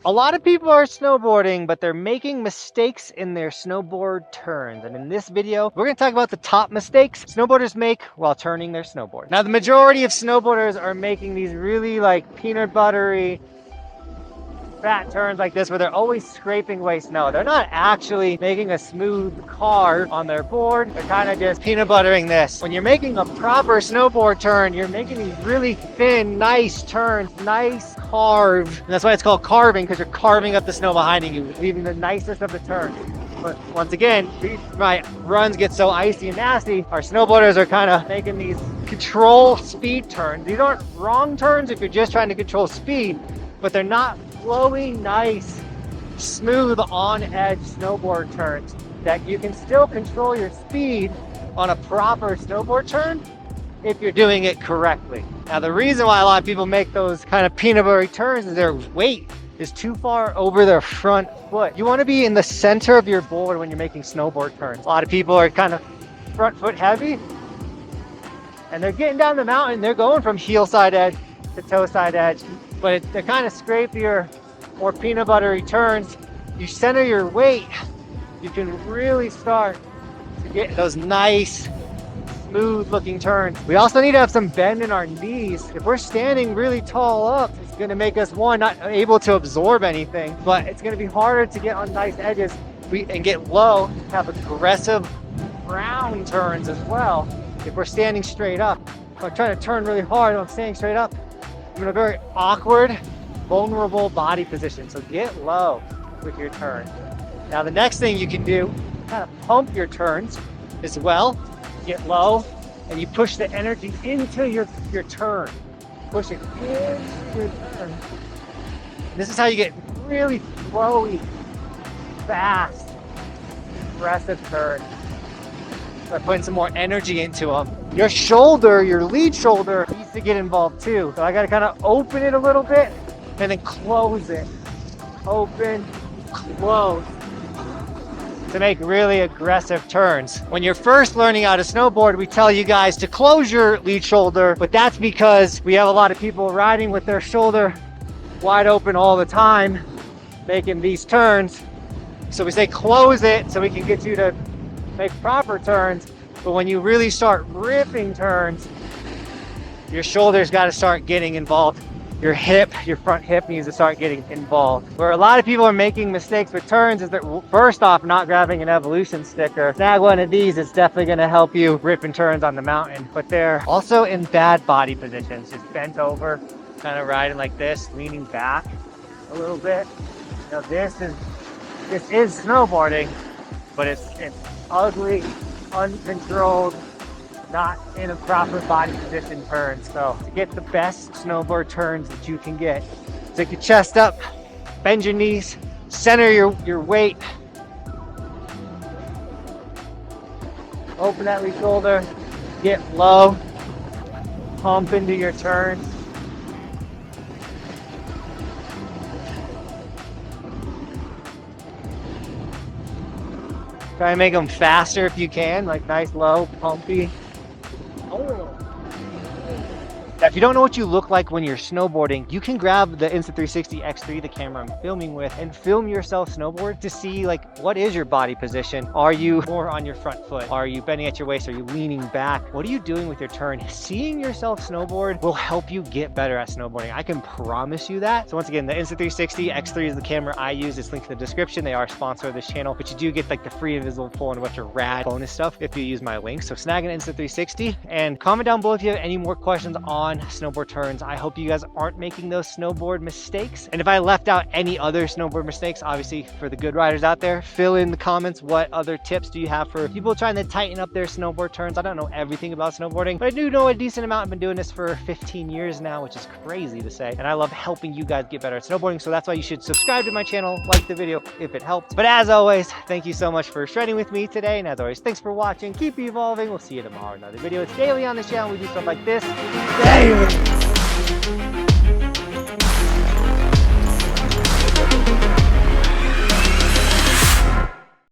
A lot of people are snowboarding, but they're making mistakes in their snowboard turns. And in this video, we're gonna talk about the top mistakes snowboarders make while turning their snowboard. Now, the majority of snowboarders are making these really like peanut buttery, fat turns like this where they're always scraping away snow. They're not actually making a smooth carve on their board. They're kind of just peanut buttering this. When you're making a proper snowboard turn, you're making these really thin, nice turns, nice carve. And that's why it's called carving, because you're carving up the snow behind you, leaving the nicest of the turn. But once again, my runs get so icy and nasty, our snowboarders are kind of making these control speed turns. These aren't wrong turns if you're just trying to control speed, but they're not flowy, nice, smooth, on-edge snowboard turns that you can still control your speed on a proper snowboard turn if you're doing it correctly. Now, the reason why a lot of people make those kind of peanut buttery turns is their weight is too far over their front foot. You want to be in the center of your board when you're making snowboard turns. A lot of people are kind of front foot heavy, and they're getting down the mountain. They're going from heel side edge to toe side edge, but they're kind of scrapier, more peanut buttery turns. You center your weight, you can really start to get those nice, smooth looking turns. We also need to have some bend in our knees. If we're standing really tall up, it's going to make us, one, not able to absorb anything, but it's going to be harder to get on nice edges and get low, have aggressive round turns as well. If we're standing straight up, if I'm trying to turn really hard, I'm standing straight up, I'm in a very awkward, vulnerable body position. So get low with your turn. Now, the next thing you can do, kind of pump your turns as well. Get low, and you push the energy into your turn. Push it into your turn. This is how you get really flowy, fast, aggressive turns. By putting some more energy into them. Your shoulder, your lead shoulder, needs to get involved too. So I gotta kind of open it a little bit and then close it. Open, close. To make really aggressive turns. When you're first learning how to snowboard, we tell you guys to close your lead shoulder, but that's because we have a lot of people riding with their shoulder wide open all the time, making these turns. So we say close it so we can get you to make proper turns. But when you really start ripping turns, your shoulders got to start getting involved. Your hip, your front hip needs to start getting involved. Where a lot of people are making mistakes with turns is that, first off, not grabbing an evolution sticker. Snag one of these, it's definitely going to help you ripping turns on the mountain. But they're also in bad body positions, just bent over, kind of riding like this, leaning back a little bit. Now this is snowboarding, but it's ugly, uncontrolled, not in a proper body position turn. So to get the best snowboard turns that you can get, take your chest up, bend your knees, center your weight, open that lead shoulder, get low, pump into your turn. Try and make them faster if you can, like nice, low, pumpy. Now, if you don't know what you look like when you're snowboarding, you can grab the Insta360 X3, the camera I'm filming with, and film yourself snowboard to see like what is your body position. Are you more on your front foot? Are you bending at your waist? Are you leaning back? What are you doing with your turn? Seeing yourself snowboard will help you get better at snowboarding. I can promise you that. So once again, the Insta360 X3 is the camera I use. It's linked in the description. They are a sponsor of this channel, but you do get like the free invisible pull and a bunch of rad bonus stuff if you use my link. So snag an Insta360 and comment down below if you have any more questions on snowboard turns. I hope you guys aren't making those snowboard mistakes. And if I left out any other snowboard mistakes, obviously for the good riders out there, fill in the comments. What other tips do you have for people trying to tighten up their snowboard turns? I don't know everything about snowboarding, but I do know a decent amount. I've been doing this for 15 years now, which is crazy to say. And I love helping you guys get better at snowboarding. So that's why you should subscribe to my channel, like the video if it helped. But as always, thank you so much for shredding with me today. And as always, thanks for watching. Keep evolving. We'll see you tomorrow in another video. It's daily on this channel. We do stuff like this daily.